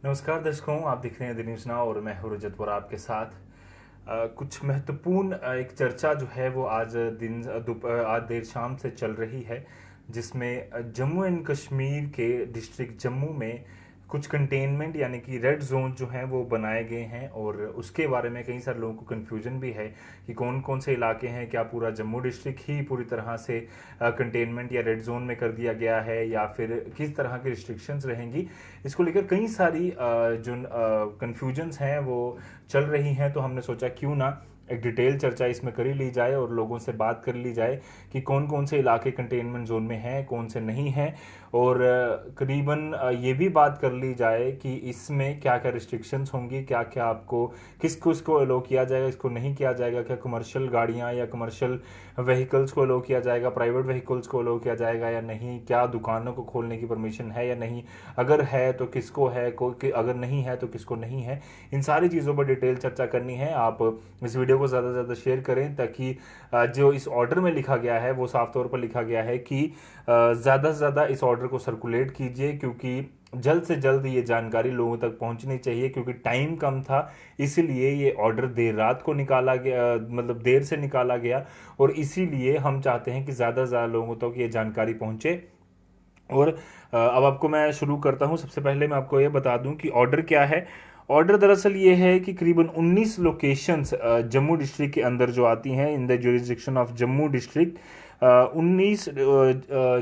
नमस्कार दर्शकों, आप देख रहे हैं द न्यूज़ नाउ और मैं हूं रजत वोरा आपके साथ। कुछ महत्वपूर्ण एक चर्चा जो है वो आज आज देर शाम से चल रही है, जिसमें जम्मू एंड कश्मीर के डिस्ट्रिक्ट जम्मू में कुछ कंटेनमेंट यानी कि रेड जोन जो हैं वो बनाए गए हैं, और उसके बारे में कई सारे लोगों को कन्फ्यूजन भी है कि कौन कौन से इलाके हैं, क्या पूरा जम्मू डिस्ट्रिक्ट ही पूरी तरह से कंटेनमेंट या रेड जोन में कर दिया गया है या फिर किस तरह की रिस्ट्रिक्शंस रहेंगी। इसको लेकर कई सारी जो कन्फ्यूजन्स हैं वो चल रही हैं, तो हमने सोचा क्यों ना एक डिटेल चर्चा इसमें करी ली जाए और लोगों से बात कर ली जाए कि कौन कौन से इलाके कंटेनमेंट जोन में हैं, कौन से नहीं हैं, और करीबन ये भी बात कर ली जाए कि इसमें क्या क्या रिस्ट्रिक्शंस होंगी, क्या क्या आपको किसको इसको अलो किया जाएगा, इसको नहीं किया जाएगा, क्या कमर्शियल गाड़ियाँ या कमर्शियल व्हीकल्स को अलो किया जाएगा, प्राइवेट व्हीकल्स को अलो किया जाएगा या नहीं, क्या दुकानों को खोलने की परमिशन है या नहीं, अगर है तो किसको है, अगर नहीं है तो किसको नहीं है। इन सारी चीज़ों पर डिटेल चर्चा करनी है। आप इस वीडियो को ज़्यादा से ज़्यादा शेयर करें ताकि जो इस ऑर्डर में लिखा गया है वो साफ तौर पर लिखा गया है कि ज़्यादा से ज़्यादा इस ऑर्डर को सर्कुलेट कीजिए, क्योंकि जल्द से जल्द ये जानकारी लोगों तक पहुंचनी चाहिए, क्योंकि टाइम कम था, इसीलिए ये ऑर्डर देर रात को निकाला गया, मतलब देर से निकाला गया, और इसीलिए हम चाहते हैं कि ज़्यादा से ज़्यादा लोगों तक ये जानकारी पहुंचे। और अब आपको मैं शुरू करता हूं। सबसे पहले मैं आपको ये बता दूं कि ऑर्डर क्या है। ऑर्डर दरअसल ये है कि करीबन 19 लोकेशंस जम्मू डिस्ट्रिक्ट के अंदर जो आती हैं, in the jurisdiction of Jammu district, 19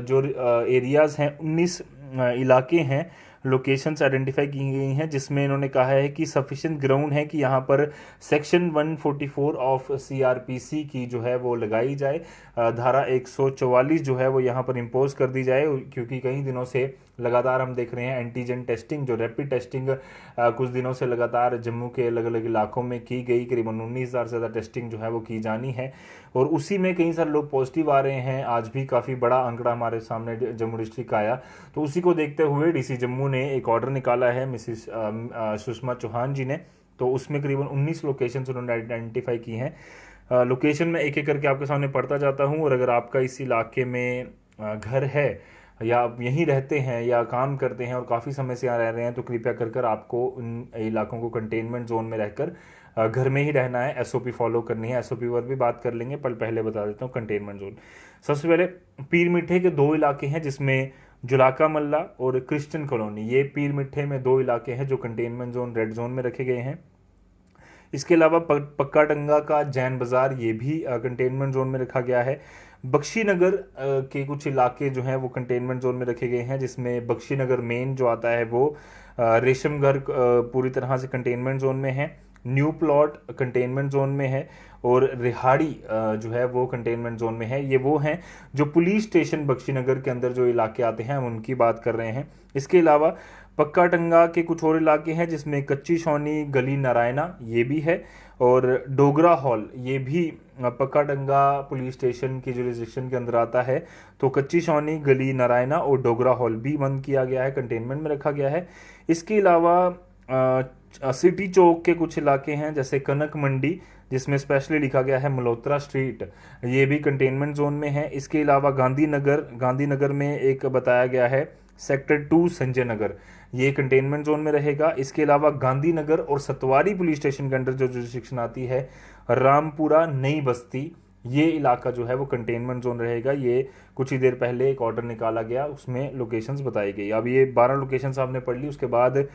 जो एरियाज हैं, 19 इलाके हैं, लोकेशंस आइडेंटिफाई की गई हैं, जिसमें इन्होंने कहा है कि सफिशिएंट ग्राउंड है कि यहाँ पर सेक्शन 144 ऑफ सीआरपीसी की जो है वो लगाई जाए, धारा 144 जो है वो यहाँ पर इम्पोज कर दी जाए, क्योंकि कई दिनों से लगातार हम देख रहे हैं एंटीजन टेस्टिंग, जो रैपिड टेस्टिंग कुछ दिनों से लगातार जम्मू के अलग अलग इलाकों में की गई, करीबन 19,000 से ज़्यादा टेस्टिंग जो है वो की जानी है, और उसी में कई सारे लोग पॉजिटिव आ रहे हैं। आज भी काफ़ी बड़ा आंकड़ा हमारे सामने जम्मू डिस्ट्रिक्ट का आया, तो उसी को देखते हुए डीसी जम्मू ने एक ऑर्डर निकाला है, मिसिस सुषमा चौहान जी ने। तो उसमें करीबन 19 लोकेशन उन्होंने आइडेंटिफाई की हैं। लोकेशन में एक एक करके आपके सामने पढ़ता जाता हूँ, और अगर आपका इस इलाके में घर है या आप यहीं रहते हैं या काम करते हैं और काफ़ी समय से यहाँ रह रहे हैं, तो कृपया कर कर आपको उन इलाकों को कंटेनमेंट जोन में रहकर घर में ही रहना है, एसओपी फॉलो करनी है। एसओपी पर भी बात कर लेंगे, पर पहले बता देता हूँ कंटेनमेंट जोन। सबसे पहले पीर मिठे के दो इलाके हैं, जिसमें जुलाका मल्ला और क्रिश्चियन कॉलोनी, ये पीर मिठे में दो इलाके हैं जो कंटेनमेंट जोन रेड जोन में रखे गए हैं। इसके अलावा पक्का टंगा का जैन बाजार, ये भी कंटेनमेंट जोन में रखा गया है। बख्शी नगर के कुछ इलाके जो हैं वो कंटेनमेंट जोन में रखे गए हैं, जिसमें बख्शी नगर मेन जो आता है वो रेशमघर पूरी तरह से कंटेनमेंट जोन में है, न्यू प्लॉट कंटेनमेंट जोन में है, और रिहाड़ी जो है वो कंटेनमेंट जोन में है। ये वो हैं जो पुलिस स्टेशन बख्शी नगर के अंदर जो इलाके आते हैं, हम उनकी बात कर रहे हैं। इसके अलावा पक्का टंगा के कुछ और इलाके हैं, जिसमें कच्ची छौनी गली नारायणा ये भी है, और डोगरा हॉल ये भी पक्का टंगा पुलिस स्टेशन की जुरिस्डिक्शन के अंदर आता है। तो कच्ची छौनी गली नारायणा और डोगरा हॉल भी बंद किया गया है, कंटेनमेंट में रखा गया है। इसके अलावा सिटी चौक के कुछ इलाके हैं, जैसे कनक मंडी, जिसमें स्पेशली लिखा गया है मल्होत्रा स्ट्रीट, ये भी कंटेनमेंट जोन में है। इसके अलावा गांधीनगर में एक बताया गया है सेक्टर 2 संजय नगर, ये कंटेनमेंट जोन में रहेगा। इसके अलावा गांधीनगर और सतवारी पुलिस स्टेशन के अंडर जो जुरिस्डिक्शन आती है, रामपुरा नई बस्ती, ये इलाका जो है वो कंटेनमेंट जोन रहेगा। ये कुछ ही देर पहले एक ऑर्डर निकाला गया, उसमें लोकेशंस बताई गई। अब ये 12 लोकेशंस आपने पढ़ ली। उसके बाद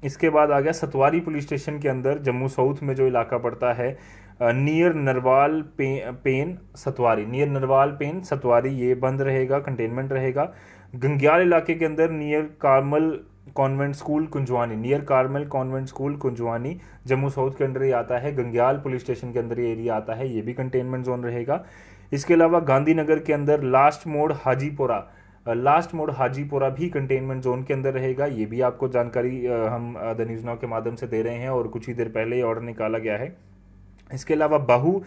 इसके बाद आ गया सतवारी पुलिस स्टेशन के अंदर जम्मू साउथ में जो इलाका पड़ता है, नियर नरवाल पेन सतवारी, नियर नरवाल पेन सतवारी, ये बंद रहेगा, कंटेनमेंट रहेगा। गंग्याल इलाके के अंदर near Carmel convent school Kunjwani, near Carmel convent school Kunjwani, Jammu south के अंदर ये आता है। गंग्याल पुलिस स्टेशन के अंदर ये एरिया आता है, ये भी कंटेनमेंट जोन रहेगा। इसके अलावा गांधीनगर के अंदर लास्ट मोड हाजीपुरा भी कंटेनमेंट जोन के अंदर रहेगा। ये भी आपको जानकारी हम द न्यूज़ नाउ के माध्यम से दे रहे हैं, और कुछ ही देर पहले ये ऑर्डर निकाला गया है। इसके अलावा बाहू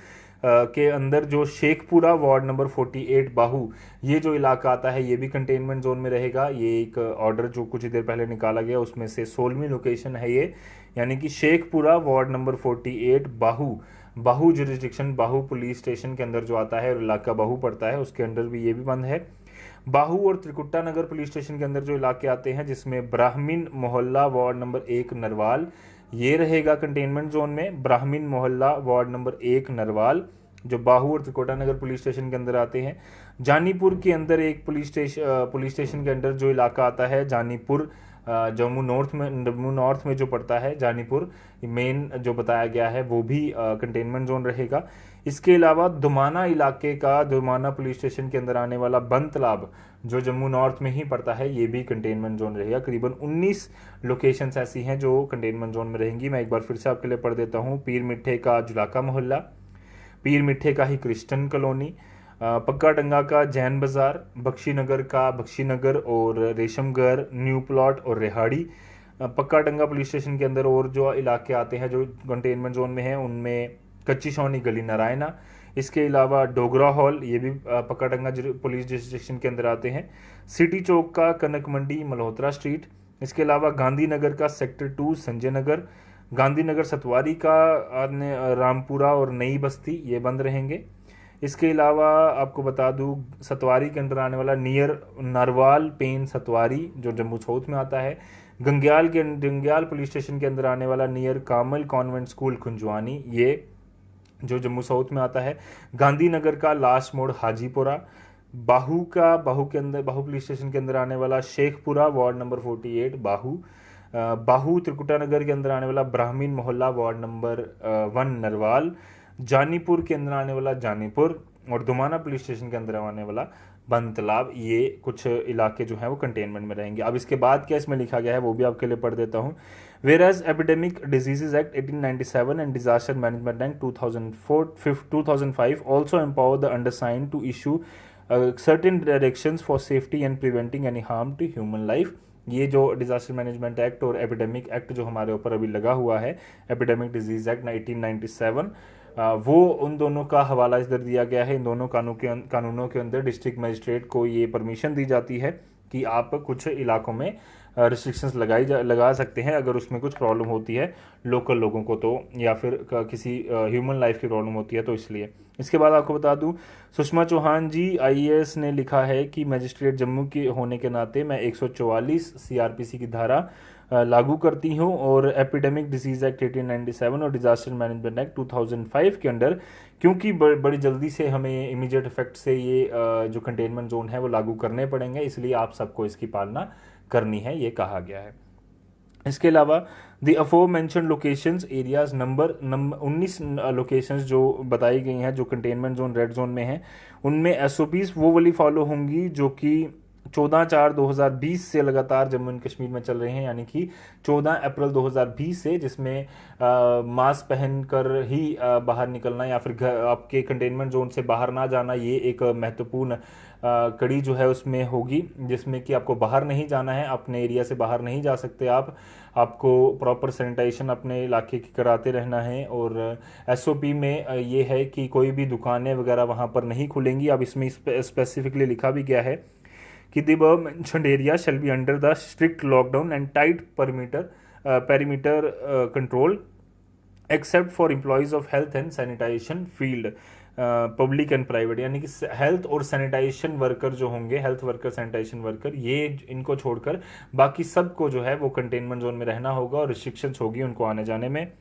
के अंदर जो शेखपुरा वार्ड नंबर 48 बाहू, ये जो इलाका आता है, ये भी कंटेनमेंट जोन में रहेगा। ये एक ऑर्डर जो कुछ ही देर पहले निकाला गया, उसमें से 16वीं लोकेशन है ये, यानी कि शेखपुरा वार्ड नंबर 48 बाहू जुरिस्डिक्शन, बाहू पुलिस स्टेशन के अंदर जो आता है और इलाका बाहू पड़ता है, उसके अंदर भी ये भी बंद है। बाहू और त्रिकुटा नगर पुलिस स्टेशन के अंदर जो इलाके आते हैं, जिसमें ब्राह्मीण मोहल्ला वार्ड नंबर 1 नरवाल, ये रहेगा कंटेनमेंट जोन में। ब्राह्मीण मोहल्ला वार्ड नंबर 1 नरवाल जो बाहू और त्रिकोटा नगर पुलिस स्टेशन के अंदर आते हैं। जानीपुर के अंदर एक पुलिस स्टेशन के अंदर जो इलाका आता है जानीपुर, जम्मू नॉर्थ में जो पड़ता है जानीपुर, मेन जो बताया गया है वो भी कंटेनमेंट जोन रहेगा। इसके अलावा दुमाना इलाके का दुमाना पुलिस स्टेशन के अंदर आने वाला बंतलाब जो जम्मू नॉर्थ में ही पड़ता है, ये भी कंटेनमेंट जोन रहेगा। करीबन 19 लोकेशंस ऐसी हैं जो कंटेनमेंट जोन में रहेंगी। मैं एक बार फिर से आपके लिए पढ़ देता हूँ। पीर मिठे का जुलाका मोहल्ला, पीर मिठे का ही क्रिश्चियन कॉलोनी, पक्का डंगा का जैन बाजार, बख्शी नगर का बख्शी नगर और रेशमगढ़, न्यू प्लॉट और रेहाड़ी। पक्का डंगा पुलिस स्टेशन के अंदर और जो इलाके आते हैं जो कंटेनमेंट जोन में हैं, उनमें कच्ची सोनी गली नारायणा, इसके अलावा डोगरा हॉल, ये भी पक्का डंगा पुलिस स्टेशन के अंदर आते हैं। सिटी चौक का कनक मंडी मल्होत्रा स्ट्रीट, इसके अलावा गांधीनगर का सेक्टर 2 संजय नगर, गांधीनगर सतवारी का रामपुरा और नई बस्ती, ये बंद रहेंगे। इसके अलावा आपको बता दूं सतवारी के अंदर आने वाला नियर नरवाल पेन सतवारी जो जम्मू साउथ में आता है। गंग्याल पुलिस स्टेशन के अंदर आने वाला नियर कामल कॉन्वेंट स्कूल खुंजवानी, ये जो जम्मू साउथ में आता है। गांधीनगर का लास्ट मोड़ हाजीपुरा, बाहू पुलिस स्टेशन के अंदर आने वाला शेखपुरा वार्ड नंबर 48 बाहू, बाहू त्रिकुटा नगर के अंदर आने वाला ब्राह्मीण मोहल्ला वार्ड नंबर 1 नरवाल, जानीपुर के अंदर आने वाला जानीपुर और दुमाना पुलिस स्टेशन के अंदर आने वाला बंतलाब, ये कुछ इलाके जो हैं वो कंटेनमेंट में रहेंगे। अब इसके बाद क्या इसमें लिखा गया है वो भी आपके लिए पढ़ देता हूँ। Whereas Epidemic Diseases Act 1897 and Disaster Management Act 2005 also empower the undersigned to issue certain directions for safety and preventing any harm to human life। ये जो डिजास्टर मैनेजमेंट एक्ट और एपिडेमिक एक्ट जो हमारे ऊपर अभी लगा हुआ है, एपिडेमिक डिजीज एक्ट 1897, वो उन दोनों का हवाला इधर दिया गया है। इन दोनों कानूनों के अंदर डिस्ट्रिक्ट मजिस्ट्रेट को ये परमिशन दी जाती है कि आप कुछ इलाकों में रिस्ट्रिक्शंस लगा सकते हैं अगर उसमें कुछ प्रॉब्लम होती है लोकल लोगों को, तो या फिर किसी ह्यूमन लाइफ की प्रॉब्लम होती है तो इसलिए। इसके बाद आपको बता दूं सुषमा चौहान जी IAS ने लिखा है कि मजिस्ट्रेट जम्मू के होने के नाते मैं 144 CRPC की धारा लागू करती हूं और एपिडेमिक डिजीज एक्ट 1897 और डिजास्टर मैनेजमेंट एक्ट 2005 के अंडर, क्योंकि बड़ी जल्दी से हमें इमीडिएट इफेक्ट से ये जो कंटेनमेंट जोन है वो लागू करने पड़ेंगे, इसलिए आप सबको इसकी पालना करनी है, ये कहा गया है। इसके अलावा the aforementioned locations areas number 19 locations जो बताई गई हैं जो कंटेनमेंट जोन रेड जोन में हैं, उनमें SOPs वो वाली फॉलो होंगी जो कि 14/4/2020 से लगातार जम्मू एंड कश्मीर में चल रहे हैं, यानी कि 14 अप्रैल 2020 से, जिसमें मास्क पहनकर ही बाहर निकलना या फिर आपके कंटेनमेंट जोन से बाहर ना जाना, ये एक महत्वपूर्ण कड़ी जो है उसमें होगी, जिसमें कि आपको बाहर नहीं जाना है, अपने एरिया से बाहर नहीं जा सकते आपको प्रॉपर सैनिटाइजेशन अपने इलाके की कराते रहना है। और SOP में ये है कि कोई भी दुकानें वगैरह वहाँ पर नहीं खुलेंगी। अब इसमें स्पेसिफिकली लिखा भी गया है कि the above mentioned area shall be under the strict lockdown and tight perimeter control except for employees of health and sanitation field, public and private, यानी कि हेल्थ और सैनिटाइजेशन वर्कर जो होंगे, हेल्थ वर्कर सैनिटाइजेशन वर्कर, ये इनको छोड़कर बाकी सबको जो है वो कंटेनमेंट जोन में रहना होगा और रिस्ट्रिक्शंस होगी उनको आने जाने में।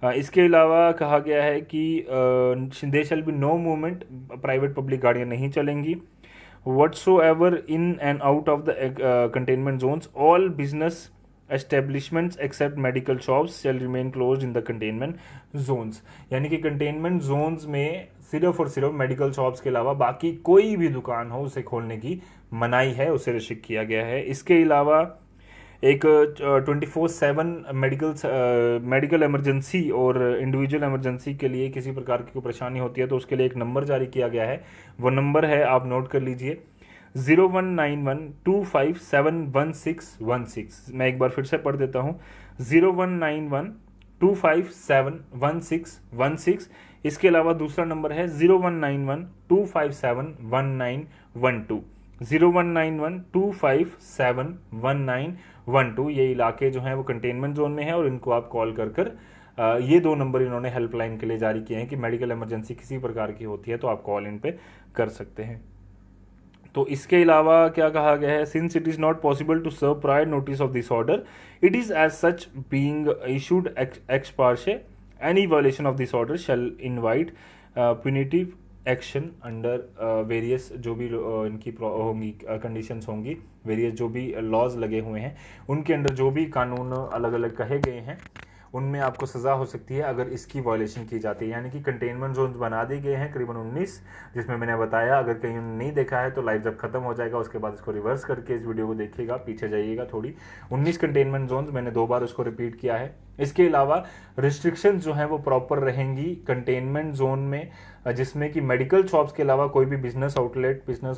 इसके अलावा कहा गया है कि there shall be no movement, private public गाड़ियाँ नहीं चलेंगी। whatsoever in and out of the containment zones, all business establishments except medical shops shall remain closed in the containment zones। यानी कि कंटेनमेंट जोन्स में सिर्फ और सिर्फ मेडिकल शॉप्स के अलावा बाकी कोई भी दुकान हो उसे खोलने की मनाही है, उसे रिस्ट्रिक्ट किया गया है। इसके अलावा एक 24/7 मेडिकल इमरजेंसी और इंडिविजुअल इमरजेंसी के लिए किसी प्रकार की कोई परेशानी होती है तो उसके लिए एक नंबर जारी किया गया है। वो नंबर है, आप नोट कर लीजिए, 019125711616। मैं एक बार फिर से पढ़ देता हूँ, 019125711616। इसके अलावा दूसरा नंबर है 019125711912, 019125711912। ये इलाके जो हैं वो कंटेनमेंट जोन में है और इनको आप कॉल कर ये 2 नंबर इन्होंने हेल्पलाइन के लिए जारी किए हैं कि मेडिकल इमरजेंसी किसी प्रकार की होती है तो आप कॉल इन पे कर सकते हैं। तो इसके अलावा क्या कहा गया है, since it is not possible to serve prior notice of this order, it is as such being issued ex parte, any violation of this order shall invite punitive action under various, जो भी इनकी होंगी conditions होंगी, various जो भी laws लगे हुए हैं उनके अंडर जो भी कानून अलग अलग कहे गए हैं उनमें आपको सज़ा हो सकती है अगर इसकी वायलेशन की जाती है। यानी कि कंटेनमेंट जोन बना दिए गए हैं करीबन 19, जिसमें मैंने बताया, अगर कहीं नहीं देखा है तो लाइव जब खत्म हो जाएगा उसके बाद इसको रिवर्स करके इस वीडियो को देखिएगा, पीछे जाइएगा थोड़ी। 19 कंटेनमेंट जोन, मैंने 2 बार उसको रिपीट किया है। इसके अलावा रिस्ट्रिक्शन जो हैं वो प्रॉपर रहेंगी कंटेनमेंट जोन में, जिसमें कि मेडिकल शॉप्स के अलावा कोई भी बिजनेस आउटलेट, बिजनेस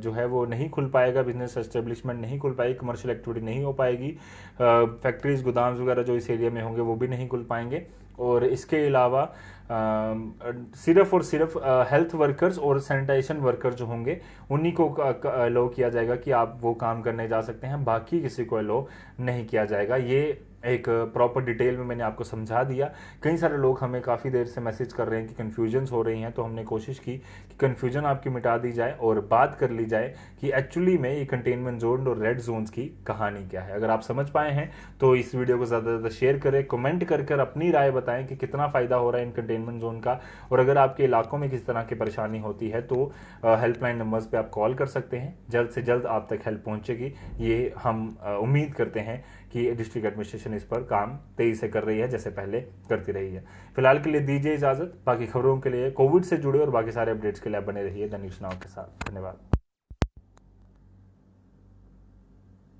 जो है वो नहीं खुल पाएगा, बिजनेस एस्टेब्लिशमेंट नहीं खुल पाएगी, कमर्शियल एक्टिविटी नहीं हो पाएगी, फैक्ट्रीज गोदाम्स वगैरह जो इस एरिया में होंगे वो भी नहीं खुल पाएंगे। और इसके अलावा सिर्फ और सिर्फ हेल्थ वर्कर्स और सैनिटाइजेशन वर्कर जो होंगे उन्हीं को अलो किया जाएगा कि आप वो काम करने जा सकते हैं, बाकी किसी को अलो नहीं किया जाएगा। ये एक प्रॉपर डिटेल में मैंने आपको समझा दिया। कई सारे लोग हमें काफ़ी देर से मैसेज कर रहे हैं कि कन्फ्यूजन्स हो रही हैं, तो हमने कोशिश की कि कन्फ्यूजन आपकी मिटा दी जाए और बात कर ली जाए कि एक्चुअली में ये कंटेनमेंट जोन और रेड जोन्स की कहानी क्या है। अगर आप समझ पाए हैं तो इस वीडियो को ज़्यादा से ज़्यादा शेयर करें, कमेंट कर अपनी राय बताएं कि कितना फ़ायदा हो रहा है इन कंटेनमेंट जोन का, और अगर आपके इलाकों में किस तरह की परेशानी होती है तो हेल्पलाइन नंबर्स पे आप कॉल कर सकते हैं, जल्द से जल्द आप तक हेल्प पहुंचेगी। ये हम उम्मीद करते हैं कि डिस्ट्रिक्ट एडमिनिस्ट्रेशन इस पर काम तेजी से कर रही है जैसे पहले करती रही है। फिलहाल के लिए दीजिए इजाजत, बाकी खबरों के लिए, कोविड से जुड़े और बाकी सारे अपडेट्स के लिए बने रहिए द न्यूज़ नाउ के साथ। धन्यवाद।